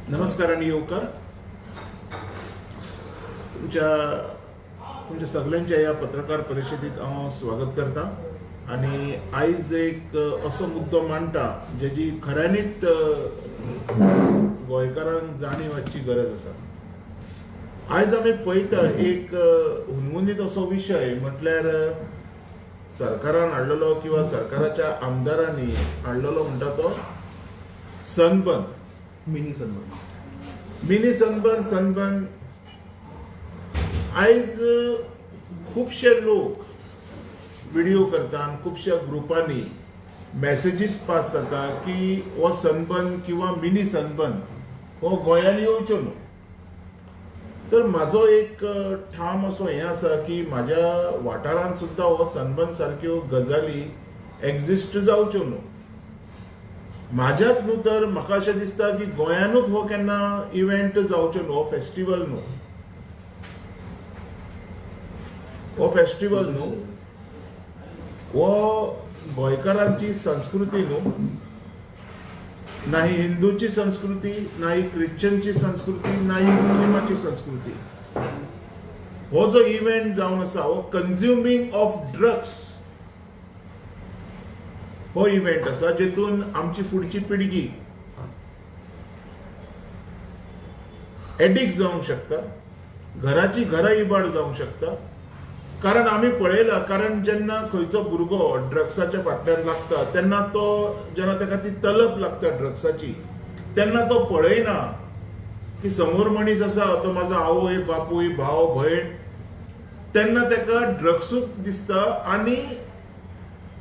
नमस्कार आणि येवकार. तुमच्या सगळ्यांच्या या पत्रकार परिषदेत हांव स्वागत करता आणि आयज एक असो मुद्दो मांडटा जेची खऱ्यांनीच गोंयकारांक जाणीवची गरज आसा. आयज आमी पळयता एक हुनहुनीत असो विशय म्हटल्यार सरकारान हाडलेलो किंवा सरकाराच्या आमदारांनी हाडलेलो म्हणटा तो सनबर्न, मिनी सनबर्न. आयज खुबशे लोक व्हिडिओ करतात, खुबशा ग्रुपांनी मेसेजीस पास जाता की हो सनबर्न किंवा मिनी सनबर्न हो गोंयांत येवचो न्हू. तर म्हाजो एक ठाम असो हें आसा की म्हाज्या वाठारांत सुद्दां हो सनबर्न सारक्यो गजाली एक्झिस्ट जावच्यो न्हू. म्हाज्यात न्हू तर म्हाका अशें दिसता की गोंयानूच हो केन्ना इव्हेंट जावचो न्हू, हो फेस्टिवल न्हू. हो गोंयकारांची संस्कृती न्हू. ना ही हिंदूची संस्कृती, ना ही ख्रिश्चनची संस्कृती, ना ही मुस्लिमाची संस्कृती. हो जो इव्हेंट जावन आसा हो कन्झ्युमिंग ऑफ ड्रग्स हो इव्हेंट आसा जेतून आमची फुडची पिळगी एडिक्ट जावंक शकता, घराची घरां इबाड जावंक शकता. कारण आमी पळयला, कारण जेन्ना खंयचो भुरगो ड्रग्साच्या फाटल्यान लागता तेन्ना तो जेन्ना ताका ती तलप लागता ड्रग्साची तेन्ना तो पळयना की समोर मनीस आसा तो म्हाजो आवय बापूय भाव भयण, तेन्ना ताका ड्रग्सूच दिसता आणि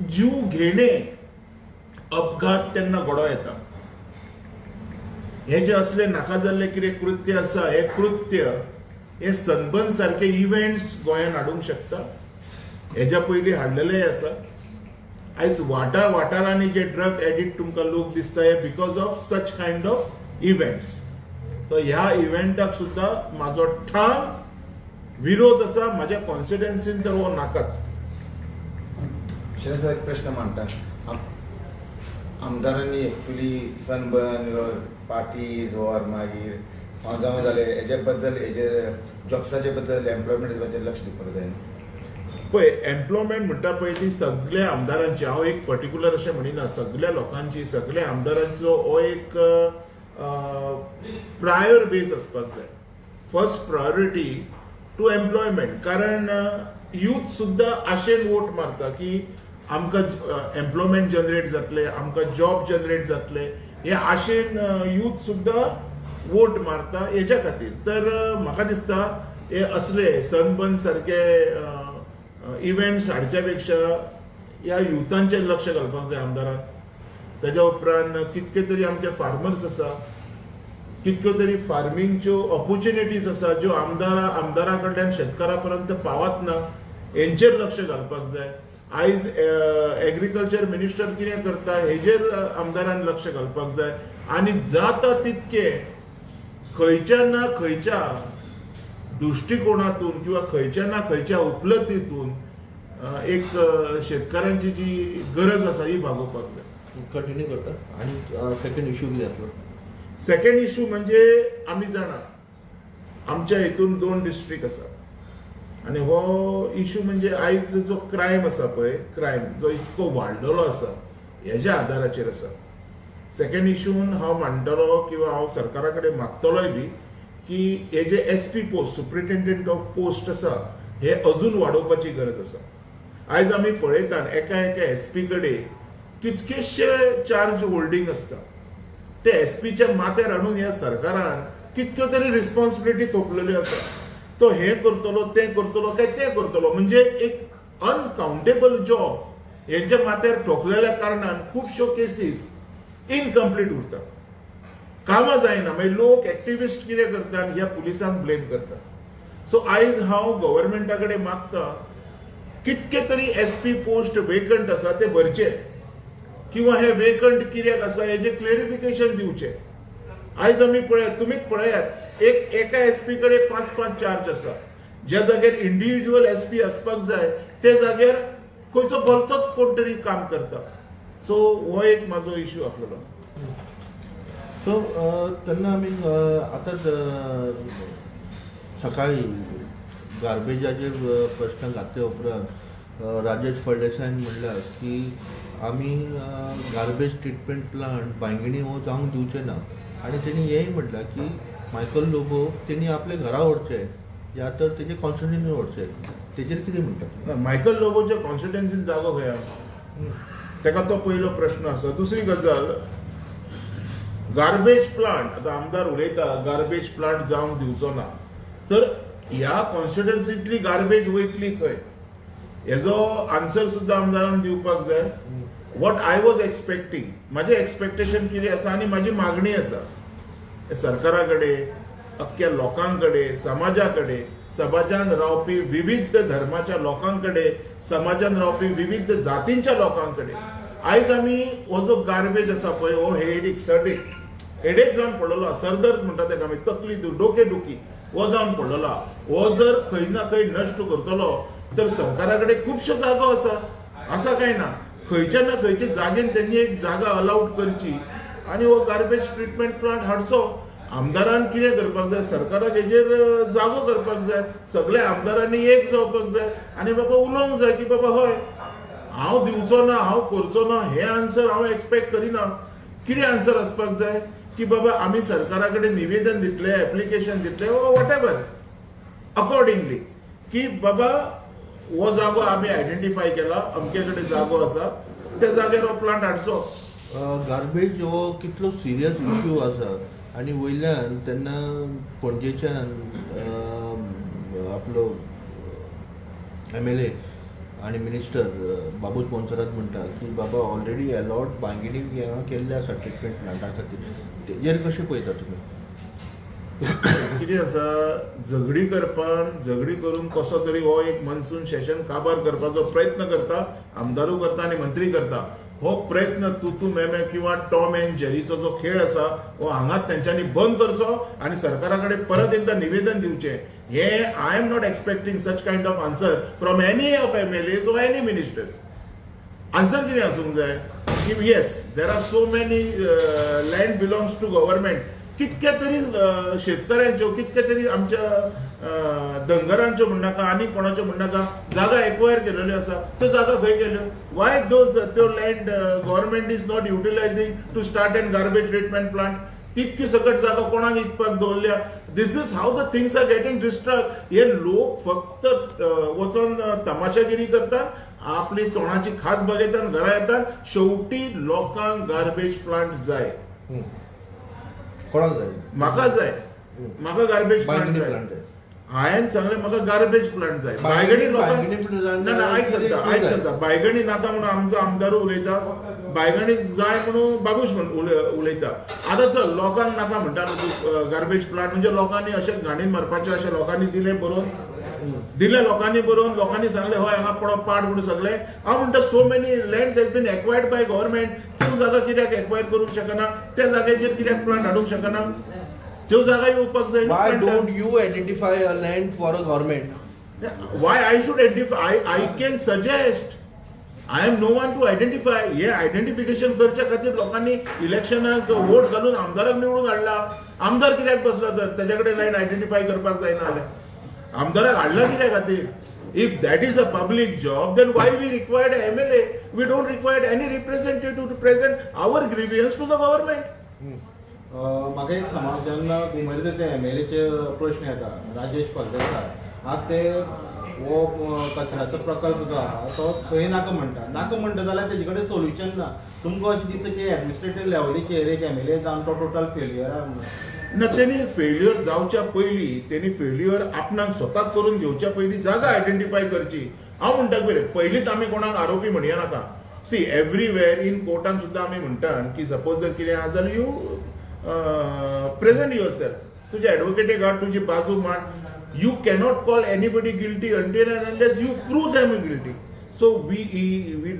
जीव घेणे अपघात तेन्ना घडो येता. हे जे असले नाका जाल्ले कितें कृत्य आसा हे कृत्य हे सनबर्न सारखे इव्हेंट्स गोंयांत हाडूंक शकता. हेज्या पयलीं हाडलेलेय आसा. आयज वाठारांनी जे ड्रग एडिक्ट तुमकां लोक दिसता हे because of such kind of events. तर ह्या इव्हेंटाक सुद्दां म्हाजो ठाम विरोध आसा. म्हाज्या कॉन्स्टिट्युएन्सीन तर हो नाकाच. एक प्रश्न मांडटा, आमदारांनी एक्चुअली सनबर्न पार्टीज ऑर मागीर सांजाव जाले हेजे बद्दल हेजेर जॉब्साचे बद्दल एम्प्लॉयमेंटाचेर लक्ष दिवपाक जाय. पळय, एम्प्लॉयमेंट म्हणटा पळय ती सगळ्या आमदारांची, हांव एक पर्टिक्युलर अशें म्हणिना, सगळ्या लोकांची, सगळ्या आमदारांचो हो एक प्रायर बेस आसपाक जाय. First priority to employment. कारण यूथ सुद्दां आशेन वोट मारता की आमकां एम्प्लॉयमेंट जनरेट जातले, आमकां जॉब जनरेट जातले, हे आशेन यूथ सुद्दां वोट मारता हेच्या खातीर. तर म्हाका दिसता हे असले सनबर्न सारखे इव्हेंट्स हाडच्या पेक्षा ह्या युथांचेर लक्ष घालपाक जाय आमदारान. तेज्या उपरांत कितके तरी आमचे फार्मर्स आसा, कितक्यो तरी फार्मिंगच्यो ऑपॉर्च्युनिटीज आसा ज्यो आमदारा कडल्यान शेतकारा पर्यंत पावत ना, हेंचेर लक्ष घालपाक जाय. आयज एग्रीकल्चर मिनिस्टर कितें करता हेजेर आमदारान लक्ष घालपाक जाय. आणि जाता तितके खंयच्या ना खंयच्या दृष्टिकोनातून किंवा खंयच्या ना खंयच्या उपलब्धीतून एक शेतकऱ्यांची जी गरज आसा ही भागोवपाक जाय. कंटिन्यू करता. आणि सेकंड इश्यू कितें जातलो? सेकंड इश्यू म्हणजे आमी जाणा आमच्या हितून 2 डिस्ट्रिक्ट आसा आणि हो इश्यू म्हणजे आयज जो क्रायम आसा पळय, क्रायम जो इतको वाडलेलो आसा हेज्या आदाराचेर आसा. सेकंड इश्यून हांव मांडटलो किंवा हांव सरकारा कडेन मागतलोय बी की हे जे SP post, superintendent of post आसा हे अजून वाडोवपाची गरज आसा. आयज आमी पळयतात एका SP कडेन कितकेशे चार्ज होल्डिंग आसता. ते SPच्या माथ्यार हाडून ह्या सरकारान कितक्यो तरी रिस्पॉन्सिबिलिटी थोपलेल्यो आसा. तो हे करतलो, ते करतलो, काय ते करतलो, म्हणजे एक अनकाउंटेबल जॉब हेंच्या माथ्यार ठोकलेल्या कारणान खुबश्यो केसीस इनकम्प्लीट उरता, कामां जायना. मागीर लोक एक्टिविस्ट कितें करतात, ह्या पुलिसांक ब्लेम करतात. सो आयज हांव गव्हर्नमेंटा कडेन मागता कितके तरी SP पोस्ट वेकंट आसा ते भरचे किंवा हे वेकंट कित्याक आसा हेजे क्लेरिफिकेशन दिवचे. आयज आमी पळयात, तुमीच पळयात, एका SP कडेन 5-5 चार्ज आसा. ज्या जाग्यार इंडिव्हिज्युअल SP आसपाक जाय ते जाग्यार खंयचो भलतोच कोण तरी काम करता. सो हो एक माझो इश्यू आसलेलो. सो तेन्ना आमी आतां सकाळी गार्बेजाचेर प्रश्न घातले उपरांत राजेश फळदेसायन म्हणल्यार की आमी गार्बेज ट्रिटमेंट प्लांट बांयगणी हो जावंक दिवचे ना आनी तेणी हेंय म्हटलां की मायकल लोबो तेणी आपले घरा व्हरचे या तर तेजे कॉन्स्टिट्युन्सीन व्हरचे तेजेर कितें म्हणटा मायकल लोबोच्या कॉन्स्टिट्युन्सीन जागो खंय तेका तो पयलो प्रश्न आसा. दुसरी गजाल गार्बेज प्लांट आतां आमदार उलयता गार्बेज प्लांट जावंक दिवचो ना तर ह्या कॉन्स्टिट्युन्सींतली गार्बेज वयतली खंय हेजो आन्सर सुद्दां आमदारान दिवपाक जाय. वॉट आय वॉज एक्सपेक्टींग म्हाजें एक्सपेक्टेशन कितें आसा आनी म्हाजी मागणी आसा सरकारा कडेन अख्ख्या लोकां कडेन समाजा कडेन समाजान रावपी विविध धर्माच्या लोकां कडेन समाजान रावपी विविध जातींच्या लोकां कडेन आयज आमी हो जो गार्बेज आसा पळय हो हेडेक जावन पडलेलो सरदर्द म्हणटा तेका आमी तकली डोकेदुखी हो जावन पडलेलो हो जर खंय ना खंय नश्ट करतलो तर सरकारा कडेन खुबश्यो जागो आसा काय ना खंयच्या ना खंयच्या जागेन त्यांनी एक जागा अलाउड करची आनी हो गार्बेज ट्रिटमेंट प्लांट हाडचो. आमदारान कितें करपाक जाय सरकाराक हेजेर जागो करपाक जाय सगळ्या आमदारांनी एक जावपाक जाय आनी बाबा उलोवंक जाय की बाबा हय हांव दिवचो ना हांव करचो ना हे आन्सर हांव एक्सपेक्ट करिना. कितें आन्सर आसपाक जाय की बाबा आमी सरकारा कडेन निवेदन दितले एप्लिकेशन दितले वॉट एवर अकॉर्डिंगली की बाबा हो जागो आमी आयडेंटिफाय केला अमके कडेन जागो आसा त्या जाग्यार हो प्लांट हाडचो. गार्बेज हो कितलो सिरियस इश्यू आसा आनी वयल्यान तेन्ना पणजेच्यान आपलो MLA आनी मिनिस्टर बाबूश मोन्सरात म्हणटा की बाबा ऑलरेडी अलॉट बांयगिणी हांगा केल्ले आसा ट्रिटमेंट प्लांटा खातीर तेजेर कशें पळयता तुमी? कितें आसा झगडी करून कसो तरी हो एक मनसून सेशन काबार करपाचो प्रयत्न करता आमदारू करता आनी मंत्री करता. हो प्रयत्न तू मेमे किंवा टॉम एंड जेरीचो जो खेळ आसा हो हांगाच तेंच्यांनी बंद करचो आनी सरकारा कडेन परत एकदां निवेदन दिवचें. हे I am not expecting such kind of answer from any of MLAs or any ministers. Answer कितें आसूंक जाय की yes there are so many land belongs to government कितके तरी शेतकऱ्यांच्यो कितके तरी आमच्या धनगरांच्यो म्हणनाका आनी कोणाच्यो म्हणनाका जागा एक्वायर केलेल्यो आसा त्यो जागा खंय केल्यो वाय त्यो land government is not utilising to start an garbage treatment plant तितकी सकट जागा कोणाक विकपाक दवरल्या. This is how the things are getting destruct. हे लोक फक्त वचून तमाशागिरी करतात आपली तोंडाची खास बगयतात घरा येतात शेवटी लोकांक गार्बेज प्लांट जाय. कोणाक जाय? म्हाका गार्बेज प्लांट जाय. हांवें सांगलें म्हाका गार्बेज प्लांट जाय. बायगणी लोकांक ना आयक सांगता बायगणी नाका म्हणून आमचो आमदारू उलयता बायगणी जाय म्हणून बाबूश उलयता. आतां चल लोकांक नाका म्हणटा न्हू गार्बेज प्लांट म्हणजे लोकांनी अशें घाणीन मारपाचें अशें लोकांनी दिले लोकांनी सांगले हय हांगा पडप पाड म्हणून सगळें हांव म्हणटा so many lands has been acquired by government त्यो जागा कित्याक एक्वायर करूंक शकना त्या जाग्याचेर कित्याक प्लांट हाडूंक शकना त्यो जागा येवपाक जाय. Why don't you identify a land for a government? Why I should identify? I can suggest. I am no one to identify. हे आयडेंटिफिकेशन करच्या खातीर लोकांनी इलेक्शनाक वोट घालून आमदाराक निवडून हाडला. आमदार कित्याक बसला तर तेच्या कडेन लायन आयडेंटिफाय करपाक जायना जाल्यार आमदाराक हाडला कित्याक खातीर? If that is a public job, then why we required a MLA? We don't require any representative to present our grievance to the government. म्हाका एक समज जेन्ना उमेदचे MLAचे प्रश्न येता राजेश फळदेसाय आज ते हो कचऱ्याचो प्रकल्प जो आहा तो खंय नाका म्हणटा जाल्यार तेजे कडेन सोल्युशन ना. तुमकां अशें दिसता की एडमिनिस्ट्रेटिव्ह लेवलीचेर एक MLA जावन तो टोटल फेल्युअर ना तेणी फेल्युअर जावच्या पयलीं तेणी फेल्युअर आपणाक स्वताक करून घेवच्या पयलीं जागा आयडेंटिफाय करची. हांव म्हणटा पयलींच आमी कोणाक आरोपी म्हणया नाका. सी एवरीवेर इन कोर्टान सुद्दां आमी म्हणटात की सपोज जर कितें आसा जाल्यार यू प्रेझेंट युअरसेल्फ तुजे एडवोकेटीक हाड तुजी बाजू मांड. You cannot call anybody guilty until and unless you prove them guilty. So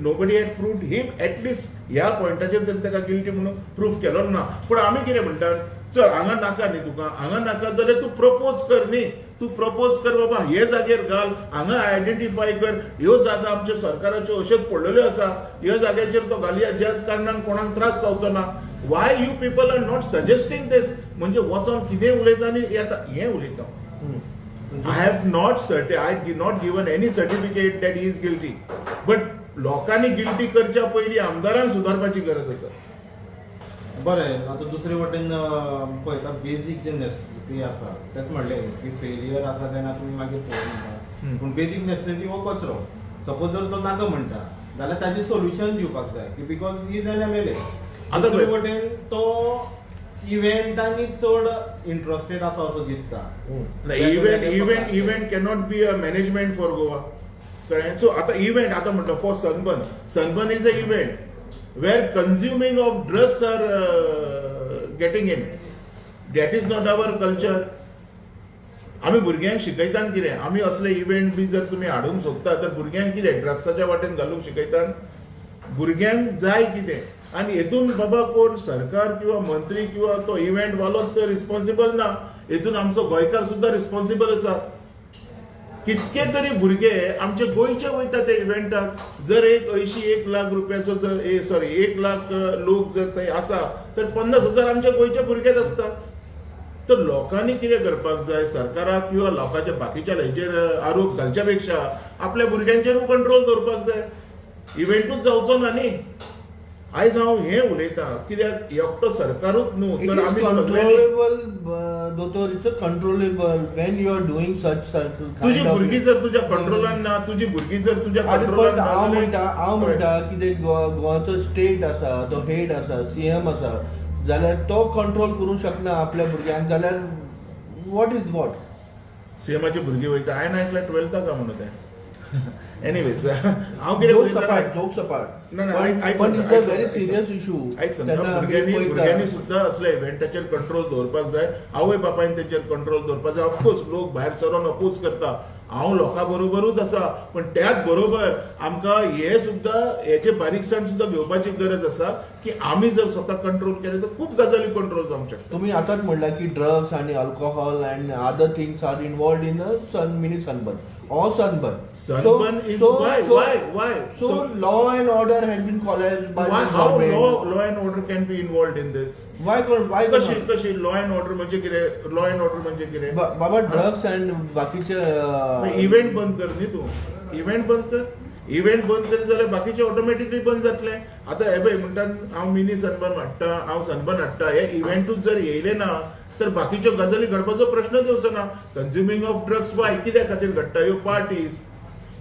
nobody had proved him at least ह्या पॉइंटाचेर जर तेका गिल्टी म्हणून प्रूफ केलो ना. पूण आमी कितें म्हणटात चल हांगा नाका न्ही तुका हांगा नाका जाल्यार तूं प्रपोज कर न्ही. तूं प्रपोज कर बाबा हे जागेर घाल हांगा आयडेंटिफाय कर ह्यो जागा आमच्या सरकाराच्यो अश्योच पडलेल्यो आसा ह्या जाग्याचेर तो घालया ज्याच कारणान कोणाक त्रास जावचो ना. Why you people are not suggesting this म्हणजे वचोन कितें उलयता आनी हें उलयता I have not given any certificate that he is guilty. But लोकांनी गिल्टी करच्या पयलीं आमदारांक सुदारपाची गरज आसा. बरें, आता दुसरे वटेन पळयता बेजीक जे नेसेसिटी आसा तेच म्हणलें की फेलियर आसा तेन्ना तुमी मागीर पळोवनाका. पूण बेजीक नेसेसिटी हो कचरो. सपोज जर तो नाका म्हणटा जाल्यार ताजें सोल्युशन दिवपाक जाय की because he is an MLA. दुसरे वटेन तो इव्हेंटांनी चड इंटरेस्टेड आसा असो दिसता. Event cannot be a management for Goa. So आता event आता म्हणतो for Sunburn is an event where consuming of drugs are getting in. That is not our culture. आम्ही भुरग्यांक शिकयतात कितें आम्ही असले इव्हेंट बी जर तुम्ही हाडूंक सोदता तर भुरग्यांक कितें ड्रग्साच्या वाटेन घालूंक शिकयतात भुरग्यांक जाय कितें आनी हेतून बाबा कोण सरकार किंवा मंत्री किंवा तो इव्हेंट वालोच तर रिस्पॉन्सिबल ना हेतून आमचो गोंयकार सुद्धा रिस्पॉन्सिबल आसा कितके तरी भुरगे आमचे गोंयचे वयता ते इव्हेंटाक जर एक 1 लाख रुपयाचो जर 1 लाख लोक जर थंय आसा तर 50,000 आमच्या गोंयच्या भुरगेच आसता तर लोकांनी कितें करपाक जाय सरकाराक किंवा लोकांच्या बाकीच्या हेचेर आरोप घालच्या पेक्षा आपल्या भुरग्यांचेर कंट्रोल दवरपाक जाय इव्हेंटूच जावचो ना न्ही आयज हांव हें उलयतां कित्याक एकटो सरकारूच न्हू तर आमी दोतोर it's controllable when you are doing such तुजी भुरगीं जर तुज्या कंट्रोलान ना तुजी भुरगीं जर तुज्या कंट्रोलान हांव म्हणटा कितें गोंयाचो स्टेट आसा तो हेड आसा CM आसा जाल्यार तो कंट्रोल करूंक शकना आपल्या भुरग्यांक जाल्यार वॉट इज वॉट सीएमाची भुरगीं वयता हांवें आयकलां 12th म्हणून तें एनीवेज हांव कितें जोक्स अपार्ट ना पण it's a very serious issue भुरग्यांनी सुद्धा असल्या इव्हेंटाचेर कंट्रोल दवरपाक जाय आवय बापायन तेचेर कंट्रोल दवरपाक जाय ऑफकोर्स लोक भायर सरोन अपोज करता हांव लोकां बरोबरूच आसा पण त्याच बरोबर आमकां हे सुद्धा हेचे बारीकसाण सुद्धा घेवपाची गरज आसा की आमी जर स्वता कंट्रोल केले तर खूप गजाली कंट्रोल जावंक शकता तुम्ही आतांच म्हणला की ड्रग्स आणि alcohol and other things are involved in mini Sunburn or sunburn. Sunburn is why? So law and order has been collapsed by the how government. law and order can be involved in this? Why कशी law and order म्हणजे कितें law and order म्हणजे कितें बाबा drugs and बाकीचे event बंद कर न्ही तूं इव्हेंट बंद करी जाल्यार बाकीचे ऑटोमॅटिकली बंद जातले आता हे पळय म्हणटात हांव मिनी सनबर्न हाडटा हांव सनबर्न हाडटा हे इव्हेंटूच जर येयले ना तर बाकीच्यो गजाली घडपाचो प्रश्नच येवचो ना कंज्युमिंग ऑफ ड्रग्स वाय कित्या खातीर घडटा ह्यो पार्टीज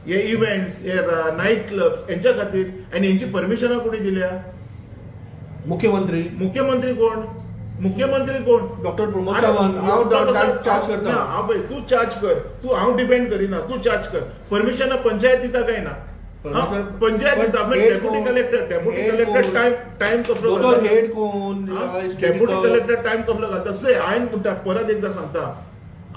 हे इव्हेंट्स हे नाईट क्लब्स हेंच्या खातीर आनी हेंची परमिशनां कोणी दिल्या मुख्यमंत्री कोण डॉक्टर प्रमोद सावंत हांव चार्ज करता हांव पळय तूं चार्ज कर तूं हांव डिपेंड करिना तूं चार्ज कर परमिशनां पंचायत दिता काय ना पंचायत दिता डेप्युटी कलेक्टर टाइम कसलो हेड कोण डेप्युटी कलेक्टर टाइम कसलो घालता से हांवें म्हणटा परत एकदां सांगता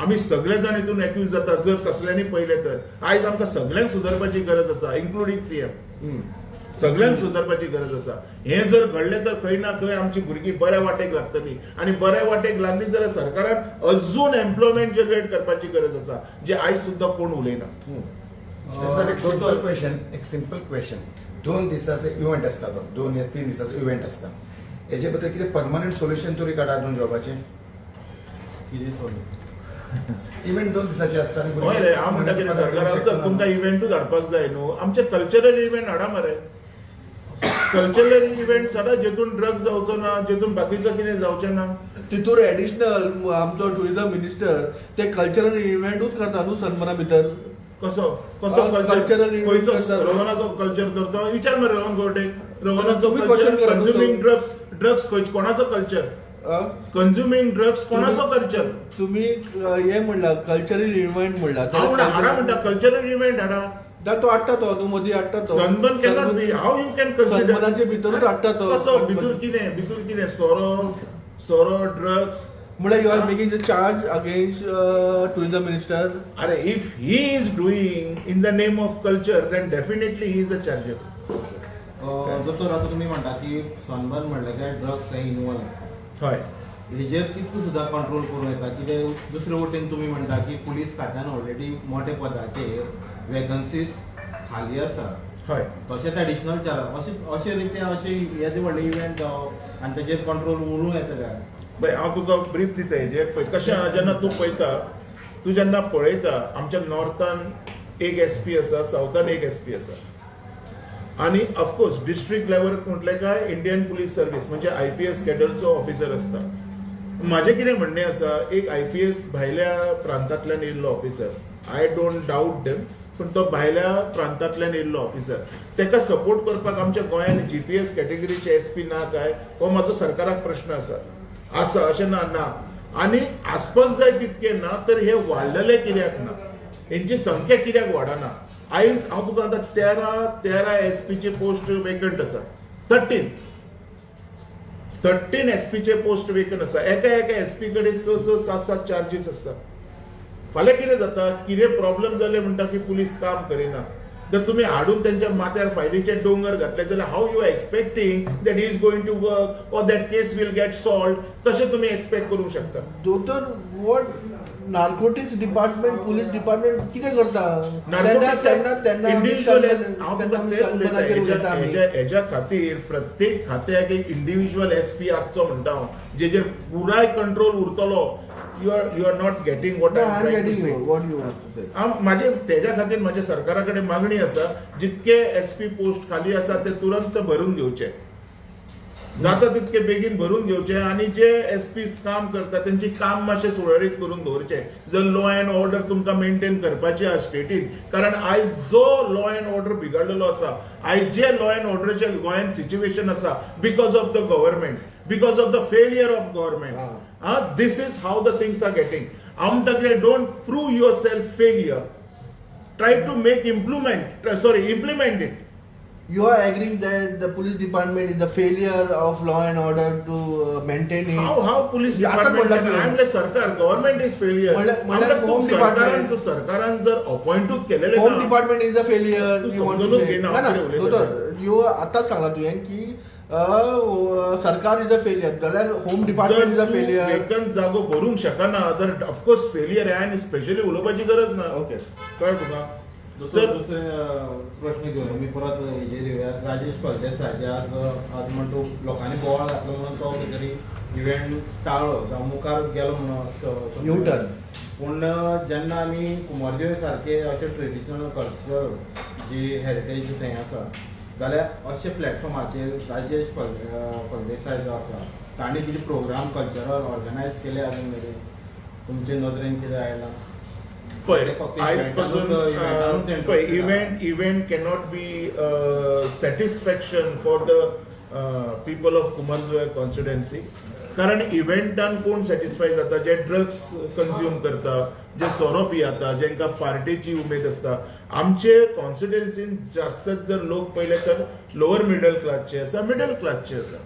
आमी सगळे जाण हितून एक्यूज जाता जर तसल्यांनी पयले तर आयज आमकां सगळ्यांक सुदारपाची गरज आसा इन्क्लुडींग CM सगळ्यांक सुदारपाची गरज आसा हें जर घडलें तर खंय ना खंय आमची भुरगीं बऱ्या वाटेक लागतली आनी बऱ्या वाटेक लागली जाल्यार सरकारान अजून एम्प्लॉयमेंट जनरेट करपाची गरज आसा जे आयज सुद्दां कोण उलयना एक सिंपल क्वेश्चन 2 दिसाचो इव्हेंट आसता तो 2 या 3 दिसाचो इव्हेंट आसता हेजे बद्दल कितें परमनंट सोल्युशन तरी काडा दोन जॉबाचें इव्हेंट 2 दिसाचे आसता हय रे हांव म्हणटा कितें सरकारान तुमकां इव्हेंटूच हाडपाक जाय न्हू आमचे कल्चरल इव्हेंट हाडा मरे कल्चरल इव्हेंट्स हाडा जेतून ड्रग्स जावचो ना जेतून बाकीचो कितें जावचें ना तितूर एडिशनल आमचो टुरिझम मिनिस्टर ते कल्चरल इव्हेंटूच करता न्हू सनबर्ना भितर कसो कल्चरल रोहनाचो कल्चर धरतो विचार मरे रोहन गोटेक रोहनाचो कल्चर कंज्युमिंग ड्रग्स कोणाचो कल्चर कंज्युमिंग ड्रग्स कोणाचो कल्चर तुम्ही हे म्हणला कल्चरल इव्हेंट म्हणला हाडा म्हणटा कल्चरल इव्हेंट हाडा तो हाडटा तो न्हू मदीं हाडटा तो Sunburn cannot be how you can consider सनबर्नाचे भितरूच हाडटा तो कसो भितूर कितें सोरो ड्रग्स म्हणल्यार you are making the charge against tourism minister अरे if he is doing in the name of culture then definitely he is a charger दोतोर आता तुम्ही म्हणटा की सनबर्न म्हणलें काय ड्रग्स हे इन्वॉल्व आसता हय हेजेर कितलो सुद्दां कंट्रोल करूं येता कितें दुसरे वटेन तुमी म्हणटा की पुलीस खात्यान ऑलरेडी मोठ्या पदाचेर वेकन्सीज खाली आसा हय तशेंच एडिशनल चार्ज अशे रितीन अशे येदे व्हडले इव्हेंट जावप आनी तेजेर कंट्रोल उरूंक येता काय? पळय हांव तुका ब्रीफ दिता हेजेर पळय कशें आहा जेन्ना तूं पळयता तूं जेन्ना पळयता आमच्या नॉर्थान एक SP आसा सावथान एक SP आसा आणि ऑफकोर्स डिस्ट्रिक्ट लेवल म्हटलें काय इंडियन पुलीस सर्व्हिस म्हणजे IPS कॅडरचो ऑफिसर आसता. माझे कितें म्हणणें आसा एक IPS भायल्या प्रांतांतल्यान येयल्लो officer I don't doubt them पण तो भायल्या प्रांतांतल्यान येयल्लो ऑफिसर तेका सपोर्ट करपाक आमच्या गोंयान GPS कॅटेगरीचे SP ना काय हो म्हाजो सरकाराक प्रश्न आसा अशें ना आनी आसपाक जाय तितके ना तर हे वाडलेले कित्याक ना हेंची संख्या कित्याक वाडना. आयज हांव तुका आतां 13 SPचे पोस्ट वेकंट आसा 13 SPचे पोस्ट वेकंट आसा एका SP कडेन 6-7 चार्जीस आसता. फाल्यां कितें जाता कितें प्रॉब्लेम जाले म्हणटा की पुलीस काम करिना जर तुम्ही हाडून त्यांच्या माथ्यार फायलीचे डोंगर घातले जाल्यार how you are expecting that he is going to work or that case will get solved कशें तुम्ही एक्सपेक्ट करूंक शकता. दोतोर what narcotics department police department कितें करता हेच्या खातीर प्रत्येक खात्याक एक इंडिव्हिज्युअल SP आसचो म्हणटा हांव जेजेर पुराय कंट्रोल उरतलो. You are not getting what I am trying to say. What you want to say. माझे तेज्या खातीर माझ्या सरकाराकडे मागणी आसा जितके SP पोस्ट खाली आसा ते तुरंत भरून घेवचे जाता तितके बेगीन भरून घेवचे आणि जे SPs काम करता त्यांची काम मातशें सुरळीत करून दवरचे. जर लॉ अँड ऑर्डर तुमकां मेंटेन करपाची आसा स्टेटीन कारण आयज जो लॉ अँड ऑर्डर बिगडलेलो आसा आयज जे लॉ अँड ऑर्डरचे गोंयान सिच्युएशन आसा because of the government because of the failure of government. This is how the things are getting. Don't prove yourself failure. Try to implement it. You are agreeing that the police department is the failure of law and order to maintain it. How police department? I am the sarkar. Government is failure. Home department. सरकारान जर appoint केलेले Home department is the failure. Tu You want to समजून say? घे ना, ना, आपले दोतोर, you आताच सांगला तुवें की सरकार इज अ फेलियर जाल्यार home department is a failure. Vacant जागो भरूंक शकना तर ऑफकोर्स फेलियर आहे आणि स्पेशली उलोवपाची गरज ना. ओके कळ्ळें तुका. दुसरे प्रश्न घेऊन मी परत हेजेर येवया. राजेश फळदेसाय जे आज म्हणतो लोकांनी बोवाळ घातलो म्हणून तो तरी इव्हेंट टाळ्ळो जावं मुखार गेलो म्हणून न्यूटन. पूण जेन्ना आमी कुमारदेव सारखे अशे ट्रेडिशनल कल्चर जी हेरिटेज थंय आसा जाल्यार अशे प्लॅटफॉर्माचेर राजेश फळदेसाय जो आसा तांणी कितें प्रोग्राम कल्चरल ऑर्गनायज केले आजून मेरेन तुमचे नदरेन कितें आयलां? Event cannot be satisfaction for the people of कुमारजुव्या कॉन्स्टिट्युएन्सी कारण इव्हेंटान कोण सॅटिस्फाय जाता जे ड्रग्स कंज्युम करता जे सोरो पियाता जेंका पार्टीची उमेद आसता. आमचे कॉन्स्टिट्युएन्सीन जास्त जर लोक पळयले तर लोअर मिडल क्लासचे आसा मिडल क्लासचे आसा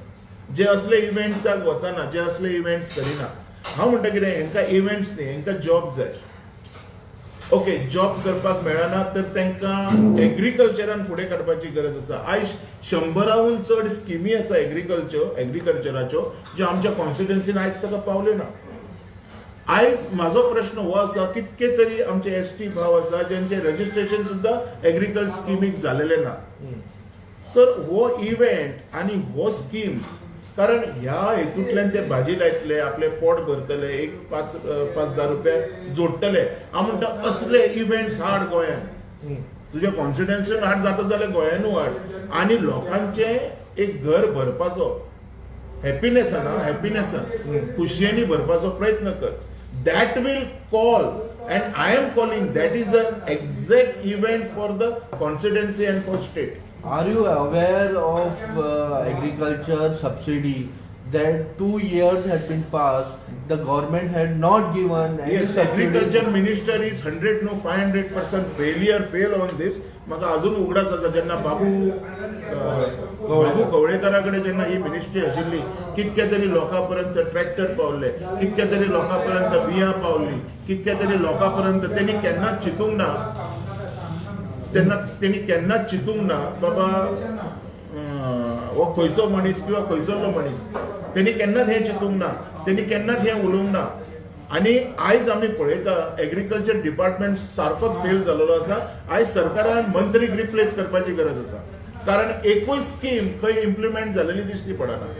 जे असले इव्हेंट्साक वचना जे असले इव्हेंट्स करिना. हांव म्हणटा कितें हेंकां इव्हेंट्स न्ही हेंकां जॉब जाय. ओके जॉब करपाक मेळना तर तांकां एग्रीकल्चरान फुडें काडपाची गरज आसा. आयज 100हून चड स्किमी आसा एग्रीकल्चराच्यो ज्यो आमच्या कॉन्स्टिट्युएन्सीन आयज ताका पावल्यो ना. आयज म्हाजो प्रश्न हो आसा कितके तरी आमचे ST भाव आसा ज्यांचे रजिस्ट्रेशन सुद्धा एग्रीकल्चर स्किमीक जालेले ना. तर हो इव्हेंट आनी हो स्किम्स कारण ह्या हेतूंतल्यान ते भाजी लायतले आपले पोट भरतले एक 5-10 रुपया जोडटले. हांव म्हणटा असले इव्हेंट्स हाड गोंयान तुज्या कॉन्स्टिट्युएन्सीन हाड जाता जाल्यार गोंयानू हाड आनी लोकांचे एक घर भरपाचो हॅपिनेसान खुशयेनी भरपाचो प्रयत्न कर. That will call and I am calling that is a exact event for the constituency and for state. Are you aware of agriculture subsidy that 2 years had been passed, the government had not given any yes, subsidy? Agriculture Minister is 500% fail on this. म्हाका अजून उगडास आसा जेन्ना बाबू कवळेकराकडे जेन्ना ही ministry आशिल्ली कितके तरी लोकां पर्यंत ट्रॅक्टर पावले कितके तरी लोकां पर्यंत बियां पावली कितके तरी लोकां पर्यंत तेणी केन्नाच चिंतूंक ना तेणी केन्नाच चिंतूंक ना बाबा हो खंयचो मनीस किंवा खंयचो मनीस तेणी केन्नाच हें चिंतूंक ना तेणी केन्नाच हें उलोवंक ना. आणि आयज आमी पळयता एग्रीकल्चर डिपार्टमेंट सारकोच फेल जाल्लो आसा. आयज सरकारान मंत्रीक रिप्लेस करपाची गरज आसा, कारण एकूय स्कीम खंय इम्प्लिमेंट जालेली दिश्टी पडना.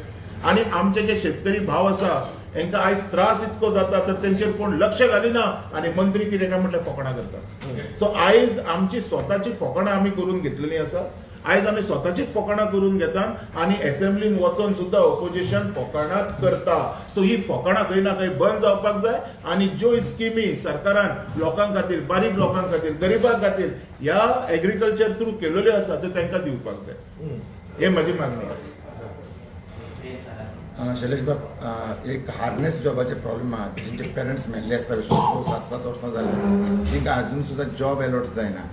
आणि आमचे जे शेतकरी भाव आसा हांकां आयज त्रास इतको जाता तर तेंचेर कोण लक्ष घालिना आणि मंत्री कितें काय म्हटल्यार फकाणां करता. सो आयज आमची स्वताची फकाणां आमी करून घेतलेली आसा. आयज आमी स्वताचीच फकाणां करून घेता आणि असेंब्लीन वचून सुद्धा ऑपोजिशन फकाणांच करता. सो ही फकाणां खंय ना खंय बंद जावपाक जाय आणि ज्यो स्किमी सरकारान लोकां खातीर, बारीक लोकां खातीर, गरिबां खातीर ह्या एग्रीकल्चर थ्रू केलेल्यो आसा त्यो तांकां दिवपाक जाय. हे म्हजी मागणी आसा. शैलेश बाब, एक हार्नेस जॉबाचे प्रॉब्लेम आहा. जेंचे पेरंट्स मेल्ले आसता 7 वर्सां जाली, तांकां अजून सुद्धा जॉब अलॉट जायना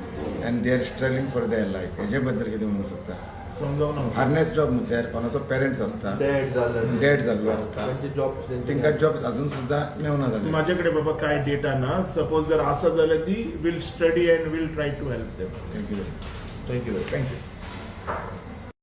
and they are struggling for their life. हेजे बद्दल कितें म्हणूंक सोदता? समजावना हार्नेस जॉब म्हटल्यार कोणाचो पेरंट्स आसता, डेड जाल्लो आसता, तांकां जॉब्स अजून सुद्धा मेवना जाले. माझे कडेन बाबा काय डेटा ना. सपोज जर आसा जाल्यार ती will study and will try to help them. Thank you. Thank you. Thank you.